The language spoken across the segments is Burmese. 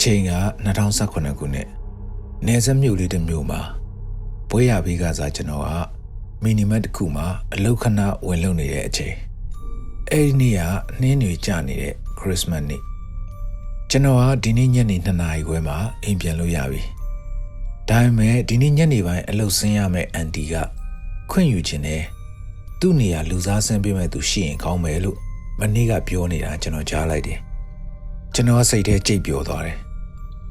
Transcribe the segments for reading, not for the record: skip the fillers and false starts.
ချိန်က2019ခုနှစ်နယ်စပ်မြို့လေးတစ်မြို့မှာဘွဲရဘေးကစားကျွန်တော်ကမီနီမတ်တစ်ခုမှာအလောက်ခဏဝင်လုံနေတဲ့အချိန်အဲ့ဒီနေ့ကနှင်းတွေကျနေတဲ့ခရစ်စမတ်နေ့ကျွန်တော်ကဒီနေ့ညနေ2 နာရီခွဲမှာအိမ်ပြန်လို့ရပြီဒါပေမဲ့ဒီနေ့ညနေပိုင်းအလုပ်ဆင်းရမယ့်အန်တီကခွင့်ယူခြင်းနဲ့သူ့နေရာလူစားဆင်းပေးမဲ့သူရှိရင်ကောင်းမယ်လို့မနေ့ကပြောနေတာကျွန်တော်ကြားလိုက်တယ်ကျွန်တော်စိတ်ထဲကြိတ်ပျော်သွားတယ်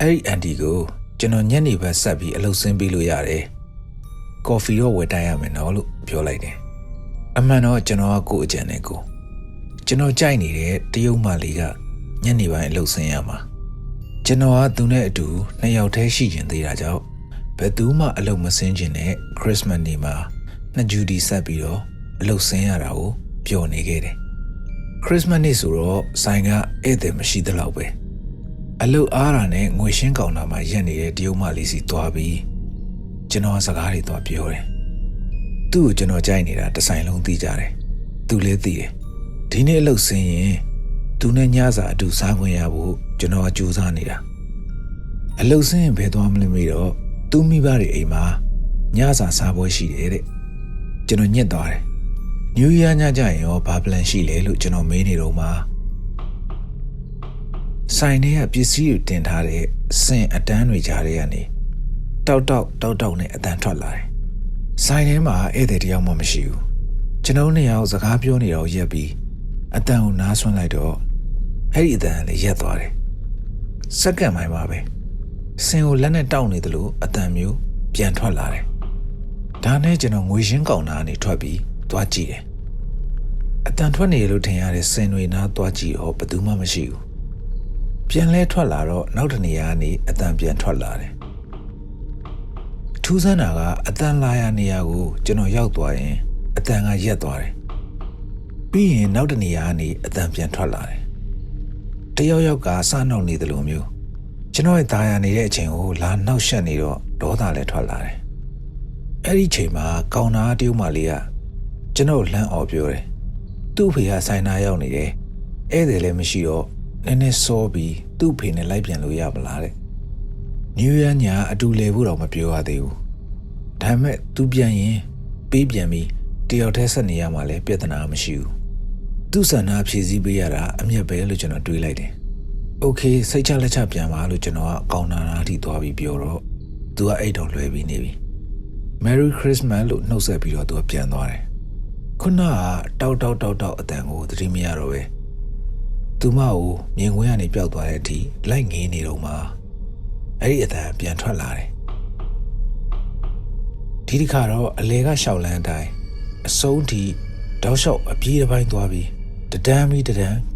အဲ့ဒီအန်တီကိုကျွန်တော်ညနေဘက်ဆက်ပြီးအလုပ်ဆင်းပေးလို့ရတယ်ကော်ဖီတော့ဝယ်တိုင်းရမယ်နော်လို့ပြောလိုက်တယ်အမှန်တော့ကျွန်တော်ကကိုယ်အကြံနဲ့ကိုကျွန်တော်ကြိုက်နေတဲ့တရုတ်မလေးကညနေပိုင်းအလုပ်ဆင်းရမှာကျွန်တော်ကသူနဲ့အတူ2 ယောက်တည်းရှိကျင်သေးတာကြောင့်ဘယ်သူမှအလုပ်မဆင်းကျင်တဲ့ခရစ်စမတ်နေ့မှာ2 ဂျူဒီဆက်ပြီးတော့အလုပ်ဆင်းရတာကိုပျော်နေခဲ့တယ်ခရစ်စမတ်နေ့ဆိုတော့ဆိုင်ကဧည့်သည်မရှိသလောက်ပဲအလုပ်အားတာနဲ့ငွေရှင်းကောင်တာမှာရက်နေတဲ့တရုတ်မလေးစီသွားပြီးကျွန်တော်စကားတွေသွားပြောတယ်သူ့ကိုကျွန်တော်ကြိုက်နေတာတစ်ဆိုင်လုံးသိကြတယ်သူလည်းသိတယ်ဒီနေ့အလုပ်ဆင်းရင်သူနဲ့ညစာအတူစားခွင့်ရဖို့ကျွန်တော်ကြိုးစားနေတာအလုပ်ဆင်းရင်ဘယ်သွားမလဲမေးတော့သူ့မိဘတွေအိမ်မှာညစာစားပွဲရှိတယ်တဲ့ကျွန်တော်ညစ်သွားတယ်နယူးယားညကြရင်ရောဘာပလန်ရှိလဲလို့ကျွန်တော်မေးနေတော့မှဆိုင်ထဲကပစ္စည်းတွေတင်ထားတဲ့စင်အတန်းတွေကြားထဲကနေတောက်နဲ့အတန်ထွက်လာတယ်ဆိုင်ထဲမှာဧည့်သည်တယောက်မှမရှိဘူးကျွန်တော်2 ယောက်စကားပြောနေတော့ရက်ပြီးအတန်ကိုနားဆွမ်းလိုက်တော့အဲ့ဒီအတန်လည်းရက်သွားတယ်စက္ကန့်ပိုင်းပါပဲစင်ကိုလက်နဲ့တောက်နေတယ်လို့အတန်မျိုးပြန်ထွက်လာတယ်ဒါနဲ့ကျွန်တော်ငွေရှင်းကောင်နာကနေထွက်ပြီးသွားကြည့်တယ်အတန်ထွက်နေလို့ထင်ရတဲ့စင်တွေနားသွားကြည့်တော့ဘယ်သူမှမရှိဘူးပြန်လဲထွက်လာတော့နောက်တစ်နေရာကနေအတန်ပြန်ထွက်လာတယ်ထူးဆန်းတာကအတန်လာရနေရာကိုကျွန်တော်ရောက်သွားရင်အတန်ကရက်သွားတယ်ပြီးရင်နောက်တစ်နေရာကနေအတန်ပြန်ထွက်လာတယ်တယောက်ကစနောက်နေတယ်လို့မျိုးကျွန်တော်ရဲ့ตาရနေတဲ့အချိန်ကိုလာနောက်ရှက်နေတော့ဒေါသလည်းထွက်လာတယ်အဲ့ဒီချိန်မှာကောင်နာတရုတ်မလေးကကျွန်တော်လှမ်းအော်ပြောတယ်သူ့ဖေကဆိုင်နာရောက်နေတယ်ဧည့်သည်လည်းမရှိတော့နည်းနည်းစောပြီးသူ့ဖေနဲ့လိုက်ပြန်လို့ရမလားတဲ့နယူးယားညာအတူလေဖို့တော့မပြောရသေးဘူးဒါပေမဲ့သူပြန်ရင်ပေးပြန်ပြီးတယောက်တည်းဆက်နေရမှလည်းပြဿနာမရှိဘူးသူ့ဆန္ဒဖြည့်ဆည်းပေးရတာအမြတ်ပဲလို့ကျွန်တော်တွေးလိုက်တယ်โอเคစိတ်ချလက်ချပြန်ပါလို့ကျွန်တော်ကကောင်းနာနာထိသွားပြီးပြောတော့သူကအိတ်တော်လွှဲပြီးနေပြီ Merry Christmas လို့နှုတ်ဆက်ပြီးတော့သူကပြန်သွားတယ်ခုနကတောက်အတန်ကိုသတိမရတော့ပဲသူမကိုမြင်ကွင်းကနေပျောက်သွားတဲ့အထိလိုက်ငေးနေတော့မှအဲ့ဒီအတန်ပြန်ထွက်လာတယ်ဒီတစ်ခါတော့အလဲကရှောက်လန်းတိုင်းအဆုံးထိတောက်လျှောက်အပြေးတစ်ပိုင်းသွားပြီးတဒန်း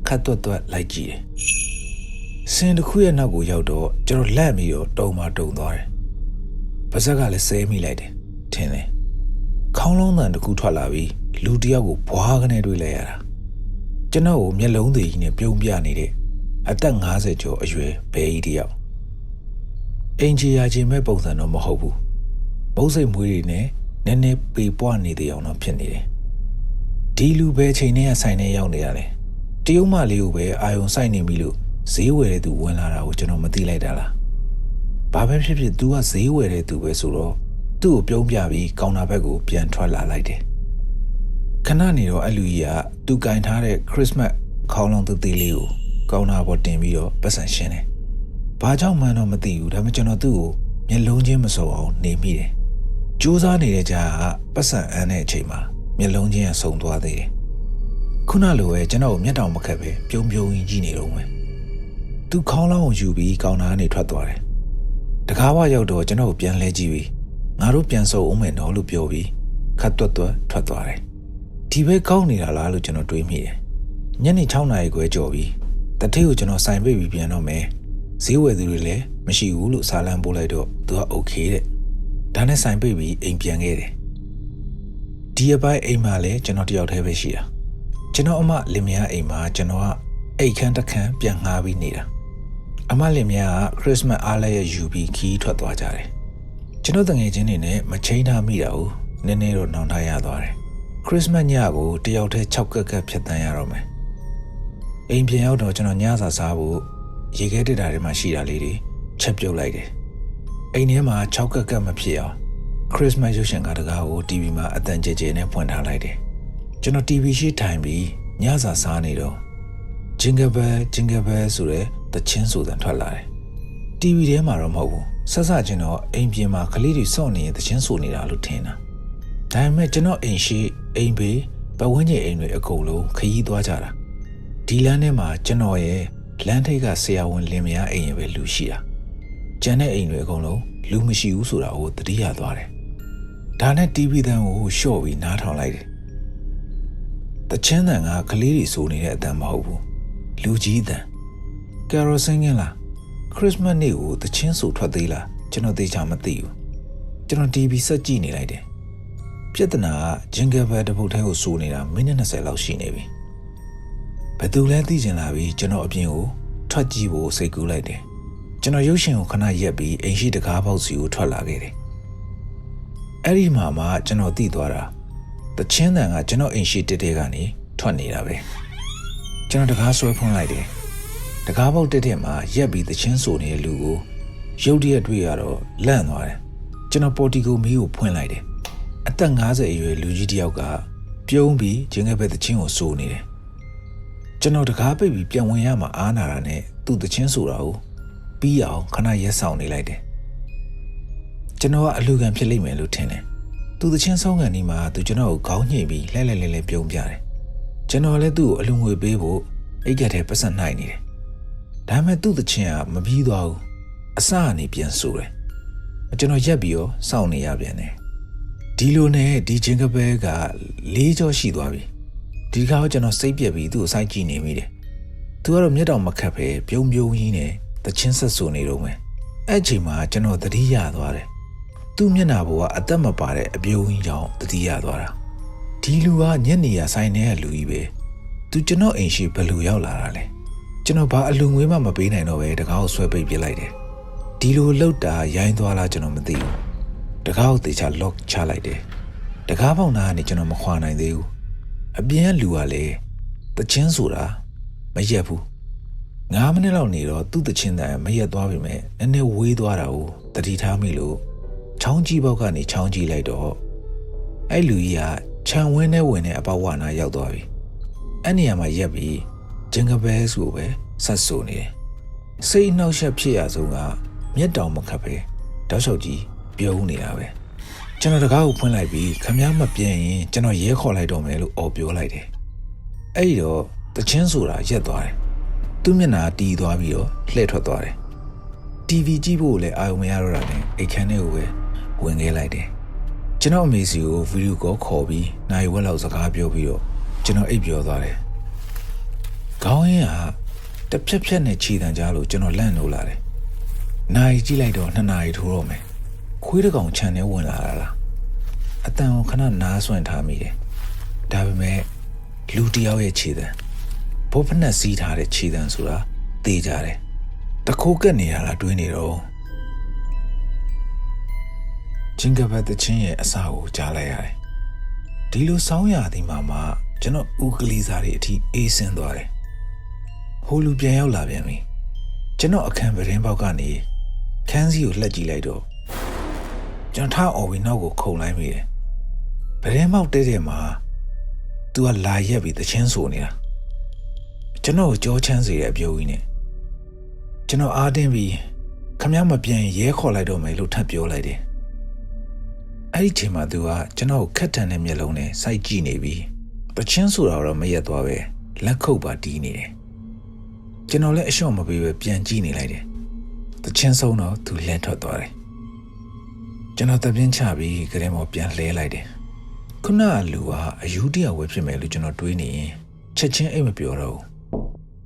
ခတ်သွက်လိုက်ကြည့်တယ်စင်တစ်ခုရဲ့နောက်ကိုရောက်တော့ကျွန်တော်လက်ပြီးတော့တုံသွားတယ်ပါဇက်ကလည်းဆဲမိလိုက်တယ်ထင်တယ်ခေါင်းလုံးတန်တစ်ခုထွက်လာပြီးလူတစ်ယောက်ကိုဘွားကနေတွေ့လိုက်ရတာကျွန်တော်ကိုမျက်လုံးသေးကြီးနဲ့ပြုံးပြနေတဲ့အသက်50ကျော်အရွယ်ဘဲကြီးတစ်ယောက်အင်ဂျီယာချင်းမဲ့ပုံစံတော့မဟုတ်ဘူးမုတ်စိတ်မွေးတွေနဲ့နည်းနည်းပေပွားနေတဲ့အောင်တော့ဖြစ်နေတယ်ဒီလူပဲချိန်နဲ့ဆိုင်နဲ့ရောက်နေရတယ်တရုတ်မလေးကိုပဲအာယုံစိုက်နေပြီလို့ဈေးဝယ်တဲ့သူဝင်လာတာကိုကျွန်တော်မသိလိုက်တာလားဘာပဲဖြစ်သူကဈေးဝယ်တဲ့သူပဲဆိုတော့သူ့ကိုပြုံးပြပြီးကောင်တာဘက်ကိုပြန်ထွက်လာလိုက်တယ်ခဏနေတော့အလူကြီးကသူကင်ထားတဲ့ခရစ်စမတ်ခေါင်းလုံးသေးလေးကိုကောင်တာပေါ်တင်ပြီးတော့ပတ်စံရှင်းတယ်ဘာကြောင့်မှန်းတော့မသိဘူးဒါပေမဲ့ကျွန်တော်သူ့ကိုမျက်လုံးချင်းမစုံအောင်နေမိတယ်ကြိုးစားနေတဲ့ကြားကပတ်စံအန်းတဲ့အချိန်မှာမျက်လုံးချင်းကစုံသွားသေးတယ်ခုနလိုပဲကျွန်တော်ကိုမျက်တောင်မခက်ပဲပြုံးကြီးကြည့်နေတော့မယ်သူခေါင်းလောင်းကိုယူပြီးကောင်တာကနေထွက်သွားတယ်တကားဝရောက်တော့ကျွန်တော်ကိုပြန်လဲကြည့်ပြီးငါတို့ပြန်ဆုံအောင်မယ်နော်လို့ပြောပြီးခတ်ထွက်သွားတယ်ဒီပဲကောင်းနေတာလားလို့ကျွန်တော်တွေးမိတယ်ညနေ6 နာရီခွဲကျော်ပြီးတထိတ်ကိုကျွန်တော်ဆိုင်ပိတ်ပြီးပြန်တော့မယ်ဈေးဝယ်သူတွေလည်းမရှိဘူးလို့စာလမ်းပို့လိုက်တော့သူကโอเคတဲ့ဒါနဲ့ဆိုင်ပိတ်ပြီးအိမ်ပြန်ခဲ့တယ်ဒီအပိုင်းအိမ်မှာလည်းကျွန်တော်တယောက်တည်းပဲရှိတာကျွန်တော်အမလင်မယားအိမ်မှာကျွန်တော်ကအိတ်ခမ်းတစ်ခမ်းပြန်ငှားပြီးနေတာအမလင်မယားကခရစ်စမတ်အားလည်းရယူပြီးခီးထွက်သွားကြတယ်ကျွန်တော်တငယ်ချင်းတွေနဲ့မချိန်ထားမိတာကိုနည်းနည်းတော့နှောင်ထားရသွားတယ်ခရစ်စမတ်ညကိုတယောက်တည်း6 ကက်ဖြတ်တန်းရတော့မယ်အိမ်ပြန်ရောက်တော့ကျွန်တော်ညစာစားဖို့ ရေခဲတက်တာတွေမှာရှိတာလေးတွေချက်ပြုတ်လိုက်တယ်အိမ်ထဲမှာ6ကက်ကက်မဖြစ်အောင်ခရစ်စမတ်ရုပ်ရှင်ကားတကားကို TV မှာအတန်ကြဲကြဲနဲ့ဖွင့်ထားလိုက်တယ်ကျွန်တော် TV ရှိထိုင်ပြီးညစာစားနေတော့ Jingle Bell ဆိုတဲ့သချင်းဆိုတဲ့ထွက်လာတယ် TV ထဲမှာတော့မဟုတ်ဘူးဆက်စချင်းတော့အိမ်ပြင်မှာကလေးတွေစောင့်နေရင်သချင်းဆိုနေတာလို့ထင်တာဒါပေမဲ့ကျွန်တော်အိမ်ရှိအိမ်ဘေးပတ်ဝန်းကျင်အိမ်တွေအကုန်လုံးခရီးသွားကြတာဒီလမ်းထဲမှာကျွန်တော်ရဲ့လမ်းထိပ်ကဆရာဝန်လင်မယားအိမ်ရဲ့ပဲလူရှိတာကျန်တဲ့အိမ်တွေအကုန်လုံးလူမရှိဘူးဆိုတာကိုသတိရသွားတယ်ဒါနဲ့ TV တန်းကိုရှော့ပြီးနားထောင်လိုက်တယ်တချင်းတန်ကကလေးတွေဆိုနေတဲ့အတန်မဟုတ်ဘူးလူကြီးတန်ကယ်ရိုဆင်းကင်းလားခရစ်စမတ်နေ့ကိုတချင်းဆိုထွက်သေးလားကျွန်တော်သိချာမသိဘူးကျွန်တော် TV ဆက်ကြည့်နေလိုက်တယ်ပြဿနာက Jingle Bell တပုတ်ထဲကိုဆိုနေတာမိနစ်20လောက်ရှိနေပြီဘယ်သူလဲသိချင်လာပြီးကျွန်တော်အပြင်ကိုထွက်ကြည့်ဖို့စိတ်ကူးလိုက်တယ်ကျွန်တော်ရုပ်ရှင်ကိုခဏရက်ပြီးအိမ်ရှိတကားပေါက်စီကိုထွက်လာခဲ့တယ်အဲ့ဒီမှာမှကျွန်တော်သိသွားတာတချင်းတန်ကကျွန်တော်အိမ်ရှိတက်တဲ့ကနေထွက်နေတာပဲကျွန်တော်တကားဆွဲဖွင့်လိုက်တယ်တကားပေါက်တက်မှာရက်ပြီးတချင်းဆိုနေတဲ့လူကိုရုတ်တရက်တွေ့ရတော့လန့်သွားတယ်ကျွန်တော်ပေါ်တီကိုမီးကိုဖွင့်လိုက်တယ်အသက်50အရွယ်လူကြီးတစ်ယောက်ကပြုံးပြီးဂျင်းငယ်ပဲတချင်းကိုဆိုနေတယ်ကျွန်တော်တကားပိတ်ပြီးပြန်ဝင်ရမှာအားနာတာနဲ့သူ့တချင်းဆိုတာကိုပြီးအောင်ခဏရက်ဆောင်နေလိုက်တယ်ကျွန်တော်ကအလူခံဖြစ်လိမ့်မယ်လို့ထင်တယ်သူတချင်းဆောင်ကန်ဒီမှာသူကျွန်တော်ကိုခေါင်းညှိပြီးလဲပြုံးပြတယ်ကျွန်တော်လည်းသူ့ကိုအလူငွေပေးဖို့အိတ်ကက်ထဲပတ်စံနှိုက်နေတယ်ဒါပေမဲ့သူ့တချင်းကမပြီးသွားဘူးအစကနေပြန်ဆိုတယ်ကျွန်တော်ရက်ပြီးတော့စောင့်နေရပြန်တယ်ဒီလိုနဲ့ဒီဂျင်ကဘဲက၄ကြောရှိသွားပြီဒီခါကျွန်တော်စိတ်ပြက်ပြီးသူ့ကိုစိုက်ကြည့်နေမိတယ်သူကတော့မျက်တောင်မခတ်ပဲပြုံးကြီးနဲ့တချင်းဆက်ဆိုနေတော့မယ်အဲ့ချိန်မှာကျွန်တော်သတိရသွားတယ်သူ့မျက်နှာပေါ်ကအသက်မပါတဲ့အပြုံးကြီးကြောင့်သတိရသွားတာဒီလူကညနေရဆိုင်နေတဲ့လူကြီးပဲသူကျွန်တော်အိမ်ရှိဘယ်လိုရောက်လာတာလဲကျွန်တော်ဘာအလူငွေမှမပေးနိုင်တော့ပဲတကားကိုဆွဲပိတ်ပစ်လိုက်တယ်ဒီလိုလောက်တာရိုင်းသွားလားကျွန်တော်မသိဘူးတကားကိုသေချာ lock ချလိုက်တယ်တကားပေါက်နာကနေကျွန်တော်မခွာနိုင်သေးဘူးအပြင်ကလူကလည်းတချင်းဆိုတာမရက်ဘူး9မိနစ်လောက်နေတော့သူ့တချင်းတန်မရက်သွားပြီမဲ့နည်းနည်းဝေးသွားတာကိုတတိထားမိလို့ချောင်းကြီးပေါက်ကနေချောင်းကြီးလိုက်တော့အဲ့လူကြီးကခြံဝင်းထဲဝင်တဲ့အပေါက်ဝနာရောက်သွားပြီအဲ့နေရာမှာရက်ပြီးဂျင်ဂဘဲဆိုပဲဆက်ဆိုနေတယ်စိတ်နှောက်ယှက်ဖြစ်ရဆုံးကမျက်တောင်မခတ်ပဲတောက်လျှောက်ကြီးပြုံးနေတာပဲကျွန်တော်တကားကိုဖွင့်လိုက်ပြီးခမားမပြင်းရင်ကျွန်တော်ရဲခေါ်လိုက်တော့မယ်လို့အော်ပြောလိုက်တယ်အဲ့ဒီတော့တချင်းဆိုတာရက်သွားတယ်သူ့မျက်နှာတီးသွားပြီးတော့လှည့်ထွက်သွားတယ် TV ကြည့်ဖို့လည်းအာရုံမရတော့တာနဲ့အိတ်ခမ်းထဲကိုပဲဝင်ခဲ့လိုက်တယ်ကျွန်တော်အမေစီကိုဗီဒီယိုကောခေါ်ပြီးနိုင်ဝက်လောက်စကားပြောပြီးတော့ကျွန်တော်အိပ်ပျော်သွားတယ်ခေါင်းရင်းကတဖြက်နဲ့ခြေတံကြားလို့ကျွန်တော်လန့်လို့လာတယ်နိုင်ကြည့်လိုက်တော့2နာရီထိုးတော့မယ်ခွေးတစ်ကောင်ခြံထဲဝင်လာတာလားအတန်ကိုခဏနားဆွင့်ထားမိတယ်ဒါပေမဲ့လူတယောက်ရဲ့ခြေတံဘိုးဖက်နဲ့စီးထားတဲ့ခြေတံဆိုတာသိကြတယ်တခိုးကက်နေရတာတွေးနေတော့ဂျင်ဂဘတ်တချင်းရဲ့အစာကိုကြားလိုက်ရတယ်ဒီလိုစောင်းရသည်မှာကျွန်တော်ဦးကလေးစားတွေအထိအေးဆင်းသွားတယ်ဟိုလူပြန်ရောက်လာပြန်ပြီကျွန်တော်အခန်းပရင်းပေါက်ကနေခန်းစီကိုလှက်ကြည့်လိုက်တော့ကျွန်တော်ထားအော်ပြီးနောက်ကိုခုန်လိုက်မိတယ်ပရင်းပေါက်တဲ့မှာသူကလာရက်ပြီးတချင်းဆိုနေတာကျွန်တော်ကိုကြောချမ်းစေတဲ့အပြုံးကြီးနဲ့ကျွန်တော်အားတင်းပြီးခမရမပြန်ရဲခေါ်လိုက်တော့မယ်လို့ထပ်ပြောလိုက်တယ်အဲ့ဒီချိန်မှာသူကကျွန်တော်ကိုခက်ထန်တဲ့မျက်လုံးနဲ့စိုက်ကြည့်နေပြီးတချင်းဆိုတာတော့မရက်သွားပဲလက်ခုပ်ပါတီးနေတယ်ကျွန်တော်လည်းအလျှော့မပေးပဲပြန်ကြည့်နေလိုက်တယ်တချင်းဆုံးတော့သူလှန်ထွက်သွားတယ်ကျွန်တော်တပြင်းချပြီးကလေးမော်ပြန်လဲလိုက်တယ်ခုနကလူကအယူတယောက်ဝယ်ဖြစ်မယ်လို့ကျွန်တော်တွေးနေရင်ချက်ချင်းအိတ်မပြောတော့ဘူး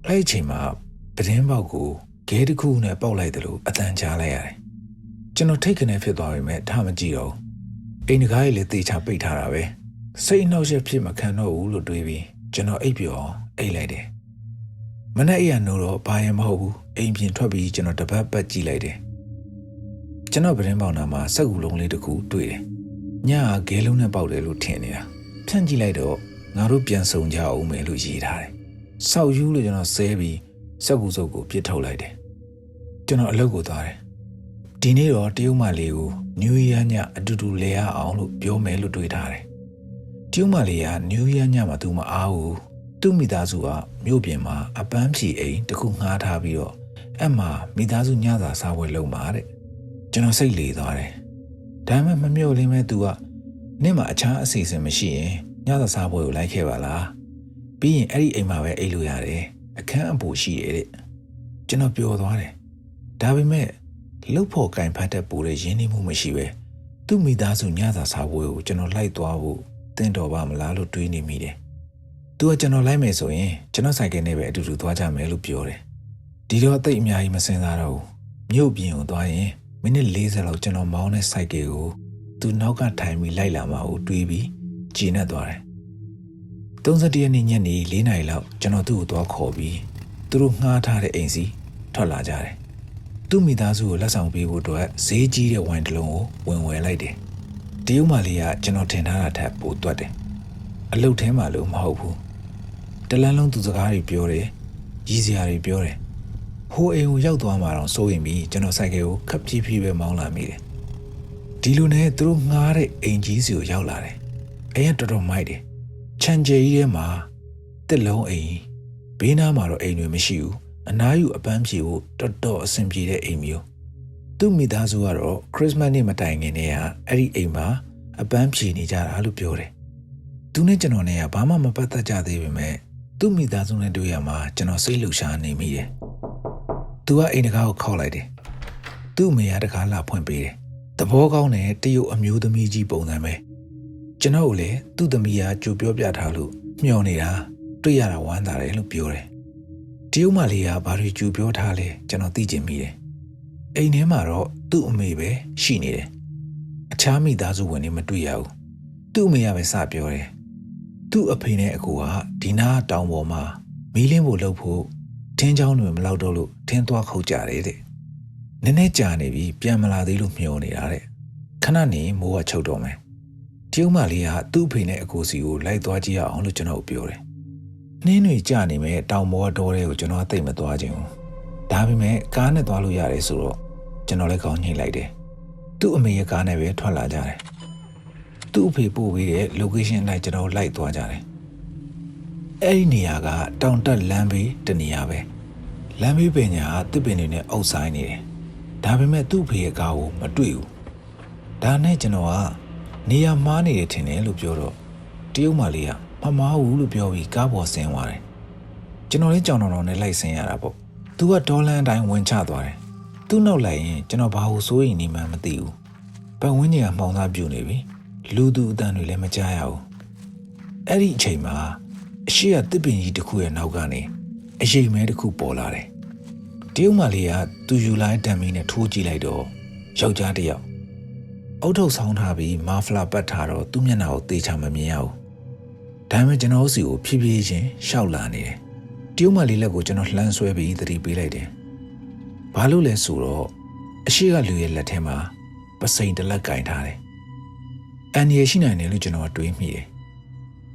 အဲ့ဒီချိန်မှာပဒင်းပေါက်ကိုခဲတစ်ခုနဲ့ပေါက်လိုက်တယ်လို့အတန်ကြားလိုက်ရတယ်ကျွန်တော်ထိတ်ခနဲဖြစ်သွားပြီမဲ့ထားမကြည့်တော့အိမ်တကားကြီးလည်းတေချာပိတ်ထားတာပဲစိတ်နှောက်ယှက်ဖြစ်မခံတော့ဘူးလို့တွေးပြီးကျွန်တော်အိပ်ပျော်အိပ်လိုက်တယ်မနေ့အိပ်ရနိုးတော့ဘာရင်မဟုတ်ဘူးအိမ်ပြင်ထွက်ပြီးကျွန်တော်တပတ်ပတ်ကြည့်လိုက်တယ်ကျွန်တော်ပဒင်းပေါက်နာမှာစက်ကူလုံးလေးတစ်ခုတွေ့တယ်ညကခဲလုံးနဲ့ပေါက်တယ်လို့ထင်နေတာဖြန့်ကြည့်လိုက်တော့ငါတို့ပြန်ဆုံကြအောင်မယ်လို့ရေးထားတယ်ဆောက်ယူးလို့ကျွန်တော်ဆဲပြီး စက်ကူစုပ်ကိုပြစ်ထုတ်လိုက်တယ်ကျွန်တော်အလုပ်ကိုသွားတယ်ဒီနေ့တော့တရုတ်မလေးကိုနယူးရီးယားညအတူတူလဲရအောင်လို့ပြောမယ်လို့တွေးထားတယ်တရုတ်မလေးကနယူးရီးယားညမှာသူမအားဘူးသူ့မိသားစုကမြို့ပြင်မှာအပန်းဖြေအိမ်တစ်ခုငှားထားပြီးတော့အဲ့မှာမိသားစုညစာစားပွဲလုပ်မှာတဲ့ကျွန်တော်စိတ်လေသွားတယ်ဒါမှမမျိုးလေးမဲ့သူကနေ့မှာအခြားအစီအစဉ်မရှိရင်ညစာစားပွဲကိုလိုက်ခဲ့ပါလားပြီးရင်အဲ့ဒီအိမ်မှာပဲအိပ်လို့ရတယ်အခန်းအပူရှိတယ်တဲ့ကျွန်တော်ပျော်သွားတယ်ဒါပေမဲ့လှုပ်ဖို့ကင်ဖတ်တဲ့ပူတဲ့ရင်းနှီးမှုမရှိပဲသူ့မိသားစုညစာစားပွဲကိုကျွန်တော်လိုက်သွားဖို့တင်တော်ပါမလားလို့တွေးနေမိတယ်သူကကျွန်တော်လိုက်မယ်ဆိုရင်ကျွန်တော်ဆိုင်ကယ်နဲ့ပဲအတူတူသွားကြမယ်လို့ပြောတယ်ဒီတော့အသိအများကြီးမစင်စားတော့ဘူးမြို့ပြင်ကိုသွားရင်မိနစ်40လောက်ကျွန်တော်မောင်းတဲ့ဆိုင်ကယ်ကိုသူနောက်ကထိုင်ပြီးလိုက်လာမှကိုတွေးပြီးကြည်နဲ့သွားတယ်31ရက်နေ့ညနေ4 နာရီလောက်ကျွန်တော်သူ့ကိုသွားခေါ်ပြီးသူတို့ငှားထားတဲ့အိမ်စီထွက်လာကြတယ်သူ့မိသားစုကိုလက်ဆောင်ပေးဖို့အတွက်ဈေးကြီးတဲ့ဝိုင်တစ်လုံးကိုဝင်ဝယ်လိုက်တယ်တရုတ်မလေးကကျွန်တော်ထင်ထားတာထက်ပိုတွက်တယ်အလုတ်ထဲမှာလို့မဟုတ်ဘူးတလန်းလုံးသူစကားတွေပြောတယ်ရည်စရာတွေပြောတယ်ဟိုအိမ်ကိုရောက်သွားမှတော့စိုးရင်ပြီးကျွန်တော်ဆိုင်ကယ်ကိုခပ်ဖြည်းဖြည်းပဲမောင်းလာမိတယ်ဒီလိုနဲ့သူတို့ငှားတဲ့အိမ်ကြီးစီကိုရောက်လာတယ်အိမ်ကတော်တော်မိုက်တယ်ချန်ကျဲကြီးထဲမှာတစ်လုံးအိမ်ဘေးနားမှာတော့အိမ်တွေမရှိဘူးအနားယူအပန်းဖြေဖို့တော်တော်အဆင်ပြေတဲ့အိမ်မျိုးသူ့မိသားစုကတော့ခရစ်စမတ်နေ့မတိုင်ခင်တည်းကအဲ့ဒီအိမ်မှာအပန်းဖြေနေကြတာလို့ပြောတယ်သူနဲ့ကျွန်တော်နဲ့ကဘာမှမပတ်သက်ကြသေးပေမဲ့သူ့မိသားစုနဲ့တွေ့ရမှာကျွန်တော်စိတ်လှုပ်ရှားနေမိတယ်သူကအိမ်တကားကိုခောက်လိုက်တယ်သူ့အမေကတကားလာဖွင့်ပေးတယ်သဘောကောင်းတဲ့တရုတ်အမျိုးသမီးကြီးပုံစံပဲကျွန်တော်ကိုလည်းသူ့သမီးကကြိုပြောပြထားလို့မျှော်နေတာတွေ့ရတာဝမ်းသာတယ်လို့ပြောတယ်တရုတ်မလေးကဘာတွေကြိုပြောထားလဲကျွန်တော်သိချင်မိတယ်အိမ်ထဲမှာတော့သူ့အမေပဲရှိနေတယ်အခြားမိသားစုဝင်တွေမတွေ့ရဘူးသူ့အမေကပဲစပြောတယ်သူ့အဖေနဲ့အကူကဒီနားတောင်ပေါ်မှာမီးလင်းဖို့လှုပ်ဖို့ထင်းချောင်းတွေမလောက်တော့လို့ထင်းသွားခုတ်ကြတယ်တဲ့နည်းနည်းကြာနေပြီပြန်မလာသေးလို့မျှော်နေတာတဲ့ခဏနေမိုးကချုပ်တော့မယ်တရုတ်မလေးကသူ့အဖေနဲ့အကူစီကိုလိုက်သွားကြည့်ရအောင်လို့ကျွန်တော်ပြောတယ်နှင်းတွေကြာနေမဲ့တောင်ပေါ်တော်တွေကိုကျွန်တော်သိမသွားခြင်းဘူးဒါပေမဲ့ကားနဲ့သွားလို့ရတယ်ဆိုတော့ကျွန်တော်လည်းကောင်းညှိလိုက်တယ်သူ့အမေရဲ့ကားနဲ့ပဲထွက်လာကြတယ်သူ့အဖေပို့ပေးတဲ့ location လိုက်ကျွန်တော်လိုက်သွားကြတယ်အဲ့ဒီနေရာကတောင်တက်လမ်းဘေးတနေရာပဲလမ်းဘေးပင်ညာတစ်ပင်တွေနဲ့အုပ်ဆိုင်နေတယ်ဒါပေမဲ့သူ့အဖေရဲ့ကားကိုမတွေ့ဘူးဒါနဲ့ကျွန်တော်ကနေရာမှားနေတယ်ထင်တယ်လို့ပြောတော့တရုတ်မလေးကမမားဘူးလို့ပြောပြီးကားပေါ်ဆင်းသွားတယ်ကျွန်တော်လည်းကြောင်တော်နဲ့လိုက်ဆင်းရတာပေါ့သူကဒေါ်လန်အတိုင်းဝင်ချသွားတယ်သူ့နောက်လိုက်ရင်ကျွန်တော်ဘာလို့စိုးရိမ်နေမှန်းမသိဘူးပတ်ဝန်းကျင်ကမှောင်သားပြူနေပြီလူသူအတန်တွေလည်းမကြားရဘူးအဲ့ဒီအချိန်မှာအရှိကတစ်ပင်ကြီးတစ်ခုရဲ့နောက်ကနေအရိပ်မဲတစ်ခုပေါ်လာတယ်တရုတ်မလေးကသူယူလိုက်တံမီနဲ့ထိုးကြည့်လိုက်တော့ယောက်ျားတစ်ယောက်အုတ်ထုတ်ဆောင်းထားပြီးမာဖလာပတ်ထားတော့သူ့မျက်နှာကိုသေချာမမြင်ရဘူးဒါပေမဲ့ကျွန်တော်စီကိုဖြည်းဖြည်းချင်းရှောက်လာနေတယ်တရုတ်မလေးလက်ကိုကျွန်တော်လှမ်းဆွဲပြီးသတိပေးလိုက်တယ်ဘာလို့လဲဆိုတော့အရှိကလူရဲ့လက်ထဲမှာပစိန်တစ်လက်ကင်ထားတယ်အန်ရရှိနိုင်တယ်လို့ကျွန်တော်တွေးမိတယ်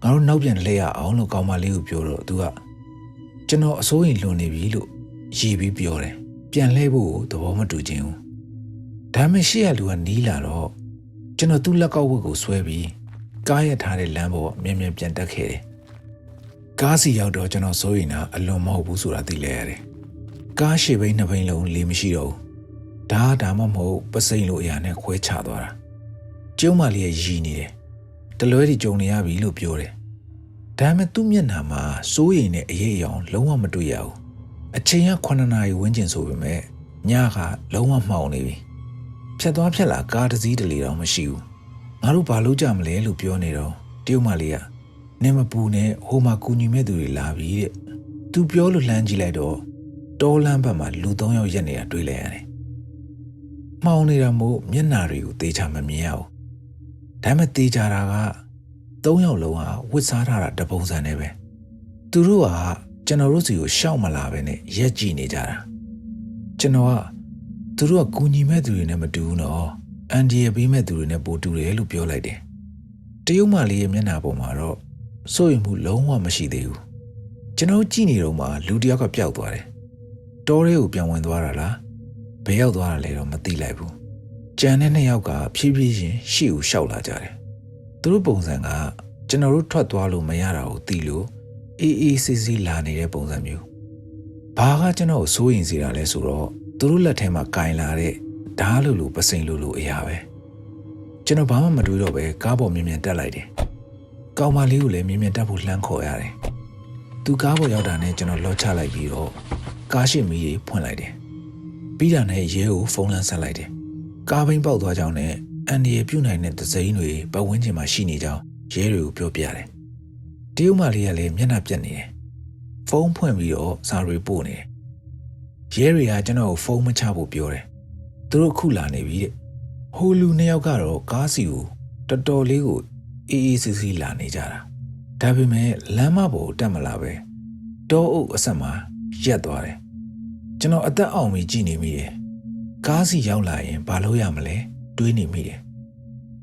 ငါတို့နောက်ပြန်လှည့်ရအောင်လို့ကောင်မလေးကိုပြောတော့သူကကျွန်တော်အစိုးရလွန်နေပြီလို့ရည်ပြီးပြောတယ်ပြန်လှည့်ဖို့သဘောမတူခြင်းဘူးဒါမှရှိရလူကနီးလာတော့ကျွန်တော်သူ့လက်ကောက်ဝတ်ကိုဆွဲပြီးကားရထားတဲ့လမ်းပေါ်မြင်မြင်ပြန်တက်ခဲ့တယ်ကားစီရောက်တော့ကျွန်တော်စိုးရိမ်တာအလွန်မဟုတ်ဘူးဆိုတာသိလဲရတယ်ကားရှေ့ဘိန်းနှစ်ဘိန်းလုံးလေမရှိတော့ဘူးဒါမှမဟုတ်ပစိန်လိုအရာနဲ့ခွဲချသွားတာကျုံမလေးရည်နေတယ်တလွဲတွေကြုံနေရပြီလို့ပြောတယ်ဒါပေမဲ့သူ့မျက်နှာမှာစိုးရိမ်တဲ့အရေးအယောင်လုံးဝမတွေ့ရဘူးအချိန်က9 နာရီဝန်းကျင်ဆိုပေမဲ့ညကလုံးဝမှောင်နေပြီဖြတ်သွားဖြတ်လာကားတစ်စီးတလေတော့မရှိဘူးငါတို့ဘာလုပ်ကြမလဲလို့ပြောနေတော့တရုတ်မလေးကနင်မပူနဲ့ဟိုမှာကူညီမဲ့သူတွေလာပြီတဲ့သူပြောလို့လှမ်းကြည့်လိုက်တော့တောလမ်းဘက်မှာလူ3 ယောက်ရက်နေတာတွေ့လိုက်ရတယ်မှောင်နေတာမို့မျက်နှာတွေကိုသေချာမမြင်ရဘူးဒါပေမဲ့သေချာတာက3 ယောက်လုံးကဝတ်စားထားတာတပုံစံနဲ့ပဲသူတို့ကကျွန်တော်တို့စီကိုရှောက်မလာပဲနဲ့ရက်ကြည့်နေကြတာကျွန်တော်ကသူတို့ကကူညီမဲ့သူတွေနဲ့မတူဘူးနော်အန်ဒီရပေးမဲ့သူတွေနဲ့ပိုတူတယ်လို့ပြောလိုက်တယ်တရုတ်မလေးရဲ့မျက်နှာပေါ်မှာတော့စိုးရိမ်မှုလုံးဝမရှိသေးဘူးကျွန်တော်ကြည့်နေတော့မှလူတစ်ယောက်ကပျောက်သွားတယ် တောထဲကိုပြန်ဝင်သွားတာလားဘယ်ရောက်သွားတာလဲတော့မသိလိုက်ဘူးကြံတဲ့နှစ်ယောက်ကဖြည်းဖြည်းချင်းရှေ့ကိုရှောက်လာကြတယ်သူတို့ပုံစံကကျွန်တော်တို့ထွက်သွားလို့မရတာကိုသိလို့အေးဆေးဆေးလာနေတဲ့ပုံစံမျိုးဘာကကျွန်တော်ကိုစိုးရင်စေတာလဲဆိုတော့သူတို့လက်ထဲမှာကင်လာတဲ့ဓားလိုပစိန်လိုအရာပဲကျွန်တော်ဘာမှမတွေးတော့ပဲကားပေါ်မြင်မြင်တက်လိုက်တယ်ကောင်မလေးကိုလည်းမြင်မြင်တက်ဖို့လှမ်းခေါ်ရတယ်သူကားပေါ်ရောက်တာနဲ့ကျွန်တော်လော့ချလိုက်ပြီးတော့ကားရှိမီးတွေဖွင့်လိုက်တယ်ပြီးတာနဲ့ရဲကိုဖုန်းလမ်းဆက်လိုက်တယ်ကားဘိန်းပေါက်သွားကြောင်းနဲ့အန်ဒီရဲ့ပြုတ်နိုင်တဲ့သစိမ်းတွေပတ်ဝန်းကျင်မှာရှိနေကြောင်းရဲတွေကိုပြောပြတယ်တရုတ်မလေးကလည်းမျက်နှာပြက်နေတယ်ဖုန်းဖွင့်ပြီးတော့စာတွေပို့နေတယ်ရဲတွေကကျွန်တော်ကိုဖုန်းမချဖို့ပြောတယ်သူတို့ခုလာနေပြီတဲ့ဟိုလူနှစ်ယောက်ကတော့ကားစီကိုတော်တော်လေးကိုအေးဆေးဆေးလာနေကြတာဒါပေမဲ့လမ်းမပေါ်တက်မလာပဲတောအုပ်အဆက်မှာရက်သွားတယ်ကျွန်တော်အသက်အောင့်ပြီးကြည့်နေမိတယ်ကားစီရောက်လာရင်ဘာလုပ်ရမလဲတွေးနေမိတယ်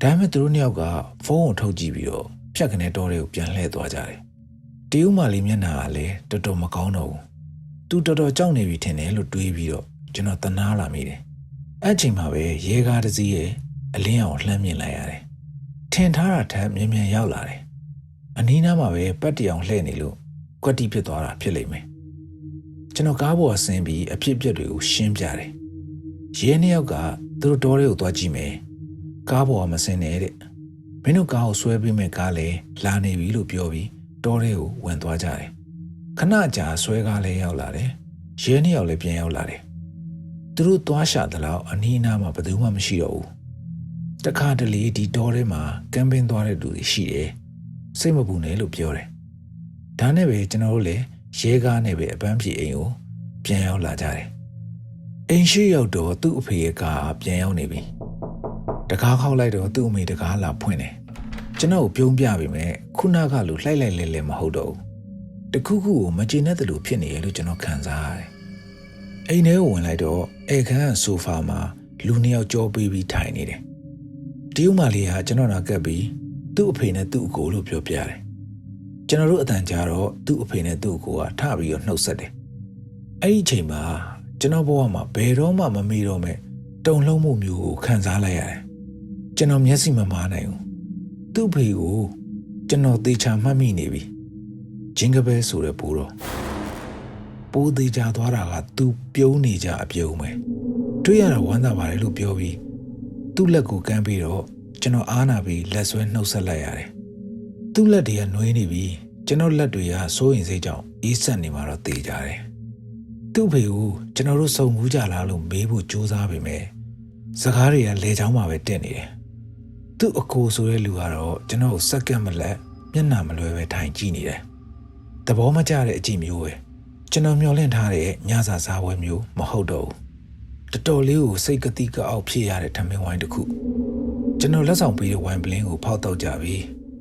ဒါပေမဲ့သူတို့နှစ်ယောက်ကဖုန်းကိုထုတ်ကြည့်ပြီးတော့ဖြတ်ကနေတောတွေကိုပြန်လှည့်သွားကြတယ်တရုတ်မလေးမျက်နှာကလည်းတော်တော်မကောင်းတော့ဘူးသူတော်တော်ကြောက်နေပြီထင်တယ်လို့တွေးပြီးတော့ကျွန်တော်တနာလာမိတယ်အဲ့ချိန်မှာပဲရဲကားတစ်စီးရဲ့အလင်းအောင်လှမ်းမြင်လိုက်ရတယ်ထင်ထားတာထက်မြင်မြန်ရောက်လာတယ်အနီးနားမှာပဲပတ်တရောင်လှည့်နေလို့ကွက်တီဖြစ်သွားတာဖြစ်လိမ့်မယ်ကျွန်တော်ကားပေါ်ဆင်းပြီးအဖြစ်အပျက်တွေကိုရှင်းပြတယ်ရဲနှစ်ယောက်ကသူတို့တောတွေကိုသွားကြည့်မယ်ကားပေါ်ကမဆင်းနဲ့တဲ့မင်းတို့ကားကိုဆွဲပေးမယ်ကားလည်းလာနေပြီလို့ပြောပြီးတောတွေကိုဝင်သွားကြတယ်ခဏကြာဆွဲကားလည်းရောက်လာတယ်ရဲနှစ်ယောက်လည်းပြန်ရောက်လာတယ်သူတို့သွားရှာတဲ့လောက်အနီးအနားမှာဘယ်သူမှမရှိတော့ဘူးတခါတလေဒီတောထဲမှာကမ်ပင်းသွားတဲ့လူတွေရှိတယ်စိတ်မပူနဲ့လို့ပြောတယ်ဒါနဲ့ပဲကျွန်တော်တို့လည်းရဲကားနဲ့ပဲအပန်းဖြေအိမ်ကိုပြန်ရောက်လာကြတယ်အိမ်ရှိရောက်တော့သူ့အဖေရဲ့ကားပြန်ရောက်နေပြီတကားခောက်လိုက်တော့သူ့အမေတကားလာဖွင့်တယ်ကျွန်တော်ပြုံးပြပေမဲ့ခုနကလိုလှိုက်လိုက်လဲမဟုတ်တော့ဘူးတခုခုကိုမကျေနပ်သလိုဖြစ်နေရလို့ကျွန်တော်ခံစားရတယ်အိမ်ထဲကိုဝင်လိုက်တော့အိမ်ခန်းဆိုဖာမှာလူနှစ်ယောက်ကြောပေးပြီးထိုင်နေတယ်တရုတ်မလေးကကျွန်တော်နာကပ်ပြီးသူ့အဖေနဲ့သူ့အကိုလို့ပြောပြတယ်ကျွန်တော်တို့အတန်ကြာတော့သူ့အဖေနဲ့သူ့အကိုကထပြီးတော့နှုတ်ဆက်တယ်အဲ့ဒီအချိန်မှာကျွန်တော်ဘဝမှာဘယ်တော့မှမမေ့တော့မဲ့တုန်လှုပ်မှုမျိုးကိုခံစားလိုက်ရတယ်ကျွန်တော်မျက်စိမမားနိုင်ဘူးသူ့ဖေကိုကျွန်တော်သေချာမှတ်မိနေပြီဂျင်ကဘဲဆိုတဲ့ပိုးတော့ပိုးသေးချသွားတာကသူပြုံးနေကြအပြုံးပဲတွေ့ရတာဝမ်းသာပါတယ်လို့ပြောပြီးသူ့လက်ကိုကမ်းပြီးတော့ကျွန်တော်အားနာပြီးလက်ဆွဲနှုတ်ဆက်လိုက်ရတယ်သူ့လက်တွေကနှွေးနေပြီးကျွန်တော်လက်တွေကစိုးရင်စိတ်ကြောင့်အေးဆက်နေမှာတော့သေကြတယ်သူ့ဖေကိုကျွန်တော်တို့စုံမှုကြလားလို့မေးဖို့ကြိုးစားပေမဲ့စကားတွေကလေချောင်းမှာပဲတက်နေတယ်သူ့အကိုဆိုတဲ့လူကတော့ကျွန်တော်ကိုစက္ကန့်မလက်မျက်နှာမလွယ်ပဲထိုင်ကြည့်နေတယ်သဘောမကျတဲ့အကြည့်မျိုးပဲကျွန်တော်မျှော်လင့်ထားတဲ့ညစာစားပွဲမျိုးမဟုတ်တော့ဘူးတော်တော်လေးကိုစိတ်ကတိကအောက်ဖြစ်ရတဲ့ထမင်းဝိုင်းတစ်ခုကျွန်တော်လက်ဆောင်ပေးတဲ့ဝိုင်ပလင်းကိုဖောက်တော့ကြပြီ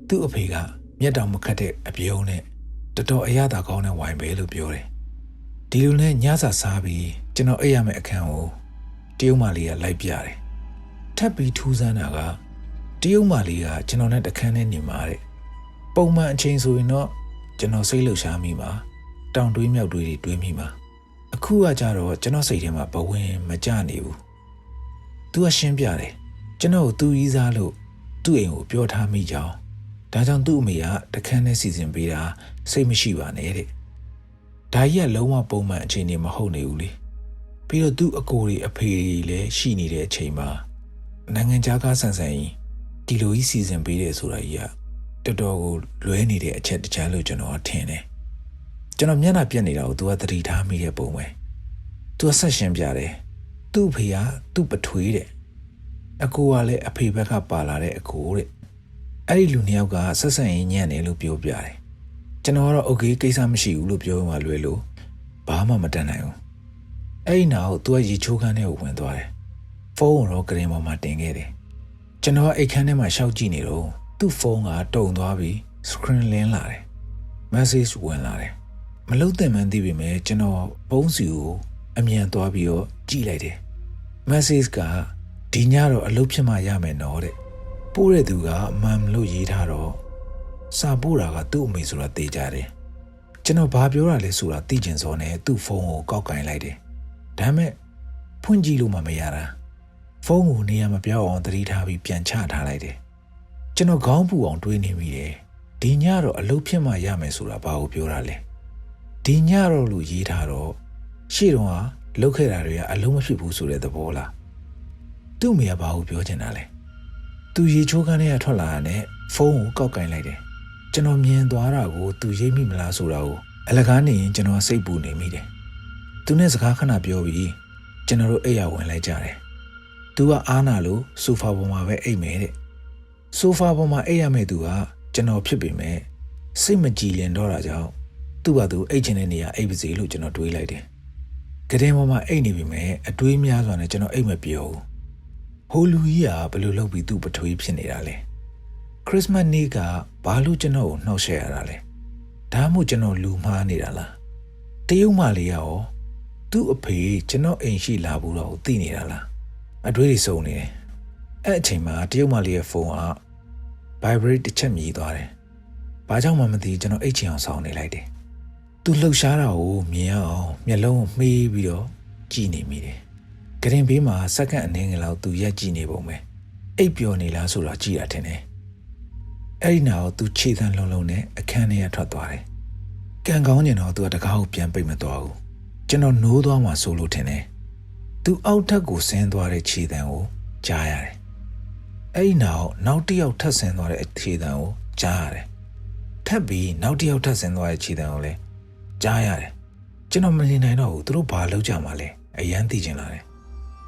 သူ့အဖေကမျက်တောင်မခတ်တဲ့အပြုံးနဲ့တော်တော်အရသာကောင်းတဲ့ဝိုင်ပဲလို့ပြောတယ်ဒီလိုနဲ့ညစာစားပြီးကျွန်တော်အိပ်ရမယ့်အခန်းကိုတရုတ်မလေးကလိုက်ပြတယ်ထပ်ပြီးထူးဆန်းတာကတရုတ်မလေးကကျွန်တော်နဲ့တခန်းနဲ့နေမှာတဲ့ပုံမှန်အချိန်ဆိုရင်တော့ကျွန်တော်စိတ်လှုပ်ရှားမိမှာတောင်တွေးမြောက်တွေးတွေးမိမှာအခုကကြတော့ကျွန်တော်စိတ်ထဲမှာဘဝင်မကြနေဘူးသူကရှင်းပြတယ်ကျွန်တော်ကိုသူကြီးစားလို့သူ့အိမ်ကိုပြောထားမိကြောင်းဒါကြောင့်သူ့အမေကတခန်းနဲ့စီစဉ်ပေးတာစိတ်မရှိပါနဲ့တဲ့ဒါကြီးကလုံးဝပုံမှန်အခြေအနေမဟုတ်နေဘူးလေပြီးတော့သူ့အကိုတွေအဖေတွေလည်းရှိနေတဲ့အချိန်မှာနိုင်ငံခြားကားဆန်ဆန်ကြီးဒီလိုကြီးစီစဉ်ပေးတယ်ဆိုတာကြီးကတော်တော်ကိုလွဲနေတဲ့အချက်တစ်ချက်လို့ကျွန်တော်ထင်တယ်ကျွန်တော်မျက်နှာပြက်နေတာကိုသူကသတိထားမိတဲ့ပုံပဲသူကဆက်ရှင်းပြတယ်သူ့အဖေကသူ့ပထွေးတဲ့အကိုကလည်းအဖေဘက်ကပါလာတဲ့အကိုတဲ့အဲ့ဒီလူနှစ်ယောက်ကဆက်ဆံရေးညံ့တယ်လို့ပြောပြတယ်ကျွန်တော်ကတော့โอเคကိစ္စမရှိဘူးလို့ပြောမှလွယ်လို့ဘာမှမတတ်နိုင်ဘူးအဲ့ဒီနောက်သူကရေချိုးခန်းထဲကိုဝင်သွားတယ်ဖုန်းကိုတော့ကရင်ပေါ်မှာတင်ခဲ့တယ်ကျွန်တော်အိတ်ခန်းထဲမှာရှောက်ကြည့်နေတော့သူ့ဖုန်းကတုံသွားပြီး screen လင်းလာတယ် message ဝင်လာတယ်မလုံးသင့်မှန်းသိပေမဲ့ကျွန်တော်ပုံးစီကိုအမြန်သွားပြီးတော့ကြည့်လိုက်တယ် message ကဒီညတော့အလုပ်ဖြစ်မှရမယ်နော်တဲ့ပို့တဲ့သူကအမှန်လို့ရေးထားတော့စာပို့တာကသူ့အမေဆိုတာသိကြတယ်ကျွန်တော်ဘာပြောတာလဲဆိုတာသိကျင်စောနဲ့သူ့ဖုန်းကိုကောက်ကင်လိုက်တယ် ဒါမဲ့ဖွင့်ကြည့်လို့မှမရတာဖုန်းကိုနေရာမပြောင်းအောင်သတိထားပြီးပြန်ချထားလိုက်တယ်ကျွန်တော်ခေါင်းပူအောင်တွေးနေမိတယ်ဒီညတော့အလုပ်ဖြစ်မှရမယ်ဆိုတာဘာကိုပြောတာလဲဒီညတော့လို့ရေးထားတော့ရှေ့တော့လုတ်ခဲ့တာတွေကအလုံးမဖြစ်ဘူးဆိုတဲ့သဘောလားသူ့မိကဘာကိုပြောချင်တာလဲသူရေချိုးခန်းထဲကထွက်လာတဲ့ဖုန်းကိုကောက်ကင်လိုက်တယ်ကျွန်တော်မြင်သွားတာကိုသူရိပ်မိမလားဆိုတာကိုအလကားနေရင်ကျွန်တော်စိတ်ပူနေမိတယ်သူနဲ့စကားခဏပြောပြီးကျွန်တော်တို့အိပ်ရဝင်လိုက်ကြတယ်သူကအားနာလို့ဆိုဖာပေါ်မှာပဲအိပ်မယ်တဲ့ဆိုဖာပေါ်မှာအိပ်ရမယ့်သူကကျွန်တော်ဖြစ်ပေမဲ့စိတ်မကြည်လင်တော့တာကြောင့်သူ့ဘာသူအိပ်ချင်တဲ့နေရာအိပ်ပါစေလို့ကျွန်တော်တွေးလိုက်တယ်ကတဲ့ပေါ်မှာအိပ်နေပြီမဲ့အတွေးများစွာနဲ့ကျွန်တော်အိပ်မပြောဘူးဟိုလူကြီးကဘယ်လိုလုပ်ပြီးသူ့ပထွေးဖြစ်နေတာလဲခရစ်စမတ်နေ့ကဘာလို့ကျွန်တော်ကိုနှောက်ရှက်ရတာလဲဒါမှမဟုတ်ကျွန်တော်လူမှားနေတာလားတရုတ်မလေးရောသူ့အဖေကျွန်တော်အိမ်ရှိလာဘူးတော့သိနေတာလားအတွေးတွေစုံနေတယ်အဲ့အချိန်မှာတရုတ်မလေးရဲ့ဖုန်းက vibrate တစ်ချက်မြည်သွားတယ်ဘာကြောင့်မှမသိကျွန်တော်အိတ်ချင်အောင်ဆောင်းနေလိုက်တယ်သူလှုပ်ရှားတာကိုမြင်အောင်မျက်လုံးကိုမှီးပြီးတော့ကြည့်နေမိတယ်ကရင်ဘေးမှာစက္ကန့်အနည်းငယ်လောက်သူရက်ကြည့်နေပုံပဲအိပ်ပျော်နေလားဆိုတာကြည့်ရထင်တယ်အဲ့ဒီနောက်သူခြေသံလုံးလုံးနဲ့အခန်းထဲကထွက်သွားတယ်ကံကောင်းကျင်တော့သူကတကားကိုပြန်ပိတ်မသွားဘူးကျွန်တော်နိုးသွားမှဆိုလို့ထင်တယ်သူအောက်ထပ်ကိုဆင်းသွားတဲ့ခြေသံကိုကြားရတယ်အဲ့ဒီနောက်တစ်ယောက်ထပ်ဆင်းသွားတဲ့ခြေသံကိုကြားရတယ်ထပ်ပြီးနောက်တစ်ယောက်ထပ်ဆင်းသွားတဲ့ခြေသံကိုလည်းကြားရတယ်ကျွန်တော်မမြင်နိုင်တော့ဘူးသူတို့ဘာလုပ်ကြမှာလဲအရန်သိချင်လာတယ်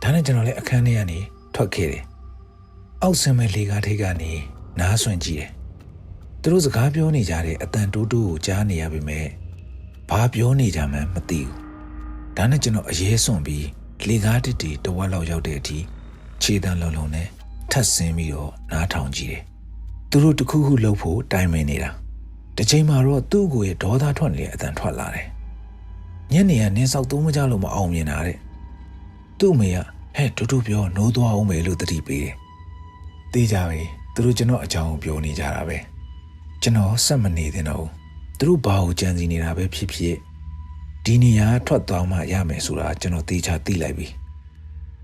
ဒါနဲ့ကျွန်တော်လည်းအခန်းထဲကနေထွက်ခဲ့တယ်အောက်ဆင်းမဲ့လေကားထိပ်ကနေနားဆွင့်ကြည့်တယ်သူတို့စကားပြောနေကြတဲ့အတန်တိုးတိုးကိုကြားနေရပေမဲ့ဘာပြောနေကြမှန်းမသိဘူးဒါနဲ့ကျွန်တော်အရေးစွန့်ပြီးလေကားတစ်တီတဝက်လောက်ရောက်တဲ့အထိခြေတန်းလုံးလုံးနဲ့ထပ်ဆင်းပြီးတော့နားထောင်ကြည့်တယ်သူတို့တခုခုလှုပ်ဖို့တိုင်ပင်နေတာတစ်ချိန်မှာတော့သူ့ကိုရဲ့ဒေါသထွက်နေတဲ့အတန်ထွက်လာတယ်ညနေကနင်းဆောက်သုံးမကြလို့မအောင်မြင်တာတဲ့သူ့အမေကဟဲ့တူတူပြောနိုးသွားအောင်မယ်လို့တတိပေးတယ်သိကြပြီသူတို့ကျွန်တော်အကြောင်းပြောနေကြတာပဲကျွန်တော်ဆက်မနေသင့်တော့ဘူးသူတို့ဘာကိုကြံစီနေတာပဲဖြစ်ဖြစ်ဒီနေရာထွက်သွားမှရမယ်ဆိုတာကျွန်တော်သေချာသိလိုက်ပြီ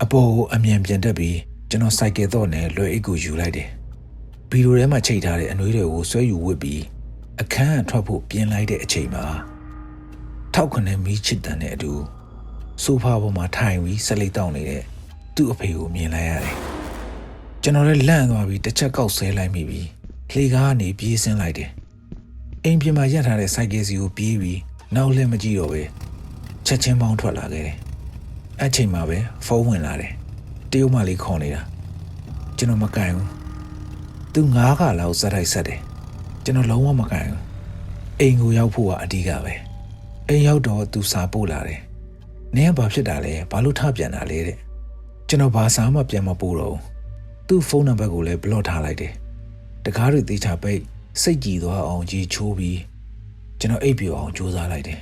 အပေါ်ကိုအမြန်ပြန်တက်ပြီးကျွန်တော်စိုက်ကယ်တော့နဲ့လွယ်အိတ်ကိုယူလိုက်တယ်ဗီဒီယိုထဲမှာချိန်ထားတဲ့အနှွေးတွေကိုဆွဲယူဝစ်ပြီးအခန်းထွက်ဖို့ပြင်လိုက်တဲ့အချိန်မှာထောက်ခနဲ့မီးချစ်တန်တဲ့အတူဆိုဖာပေါ်မှာထိုင်ပြီးဆက်လက်တောင်းနေတဲ့သူ့အဖေကိုမြင်လိုက်ရတယ်ကျွန်တော်လည်းလန့်သွားပြီးတစ်ချက်ကောက်ဆဲလိုက်မိပြီးလေကားကနေပြေးဆင်းလိုက်တယ်အိမ်ပြင်မှာရပ်ထားတဲ့စိုက်ကယ်စီကိုပြေးပြီးနောက်လည်းမကြည့်တော့ပဲချက်ချင်းပေါင်းထွက်လာခဲ့တယ်အဲ့ချိန်မှာပဲဖုန်းဝင်လာတယ်တရုတ်မလေးခေါ်နေတာကျွန်တော်မကန်ဘူးသူ9ခါလောက်စက်တိုက်ဆက်တယ်ကျွန်တော်လုံးဝမကန်ဘူးအိမ်ကိုရောက်ဖို့ကအဓိကပဲအိမ်ရောက်တော့သူစာပို့လာတယ်နင်းကဘာဖြစ်တာလဲဘာလို့ထပြန်တာလဲတဲ့ကျွန်တော်ဘာစာမှပြန်မပို့တော့ဘူးသူ့ဖုန်းနံပါတ်ကိုလည်းဘလော့ထားလိုက်တယ်တကားတွေသေချာပိတ်စိတ်ကြည်သွားအောင်ကြီးချိုးပြီးကျွန်တော်အိပ်ပျော်အောင်ကြိုးစားလိုက်တယ်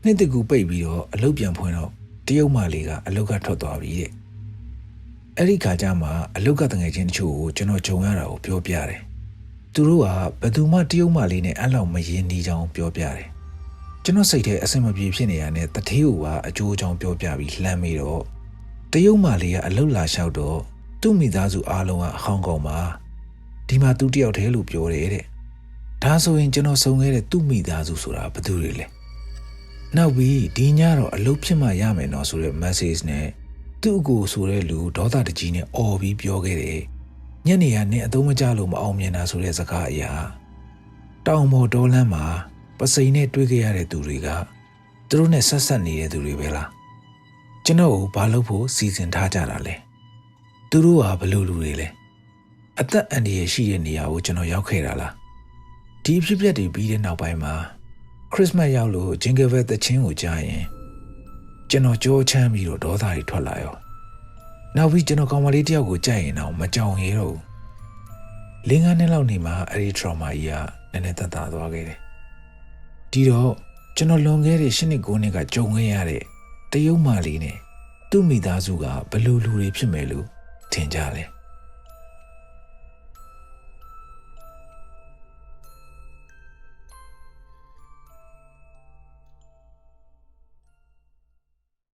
နှစ်တကူပိတ်ပြီးတော့အလုပ်ပြန်ဖွင့်တော့တရုတ်မလေးကအလုပ်ကထွက်သွားပြီတဲ့အဲ့ဒီခါကျမှအလုပ်ကတငယ်ချင်းတချို့ကိုကျွန်တော်ဂျုံရတာကိုပြောပြတယ်သူတို့ကဘယ်သူမှတရုတ်မလေးနဲ့အဲ့လောက်မရင်းနှီးချောင်းပြောပြတယ်ကျွန်တော်စိတ်ထဲအဆင်မပြေဖြစ်နေရတဲ့တထေးကိုကအကျိုးအကြောင်းပြောပြပြီးလှမ်းမိတော့တရုတ်မလေးကအလုပ်လာလျှောက်တော့သူ့မိသားစုအားလုံးကအဟောင်းကောင်ပါဒီမှာသူတယောက်တည်းလို့ပြောတယ်တဲ့ဒါဆိုရင်ကျွန်တော်ဆုံးခဲ့တဲ့သူ့မိသားစုဆိုတာဘယ်သူတွေလဲနောက်ပြီးဒီညတော့အလုပ်ဖြစ်မှရမယ်နော်ဆိုတဲ့ message နဲ့သူ့အကိုဆိုတဲ့လူဒေါသတကြီးနဲ့អော်ပြီးပြောခဲ့တယ်ညနေကနင်းအသုံးမကျလို့မအောင်မြင်တာဆိုတဲ့စကားအရာတောင်ပေါ်တောလမ်းမှာပစိန်နဲ့တွေ့ခဲ့ရတဲ့သူတွေကသူတို့နဲ့ဆက်ဆက်နေတဲ့သူတွေပဲလားကျွန်တော်ကိုဘာလုပ်ဖို့စီစဉ်ထားကြတာလဲသူတို့ကဘယ်လိုလူတွေလဲအသက်အန္တရာယ်ရှိတဲ့နေရာကိုကျွန်တော်ရောက်ခဲ့တာလားဒီအဖြစ်အပျက်တွေပြီးတဲ့နောက်ပိုင်းမှာခရစ်စမတ်ရောက်လို့ဂျင်ဂယ်ဘယ်သချင်းကိုကြားရင်ကျွန်တော်ကြောချမ်းပြီးတော့ဒေါသတွေထွက်လာရောနောက်ပြီးကျွန်တော်ကောင်မလေးတယောက်ကိုကြိုက်ရင်တော့မကြောင်ရဲတော့ဘူးလင်းကားနှစ်လောက်နေမှအဲ့ဒီ trauma ကြီးကနည်းနည်းသက်သာသွားခဲ့တယ်ဒီတော့ကျွန်တော်လွန်ခဲ့တဲ့8နှစ်9နှစ်ကကြုံခဲ့ရတဲ့တရုတ်မလေးနဲ့သူ့မိသားစုကဘယ်လိုလူတွေဖြစ်မယ်လို့ထင်ကြလဲ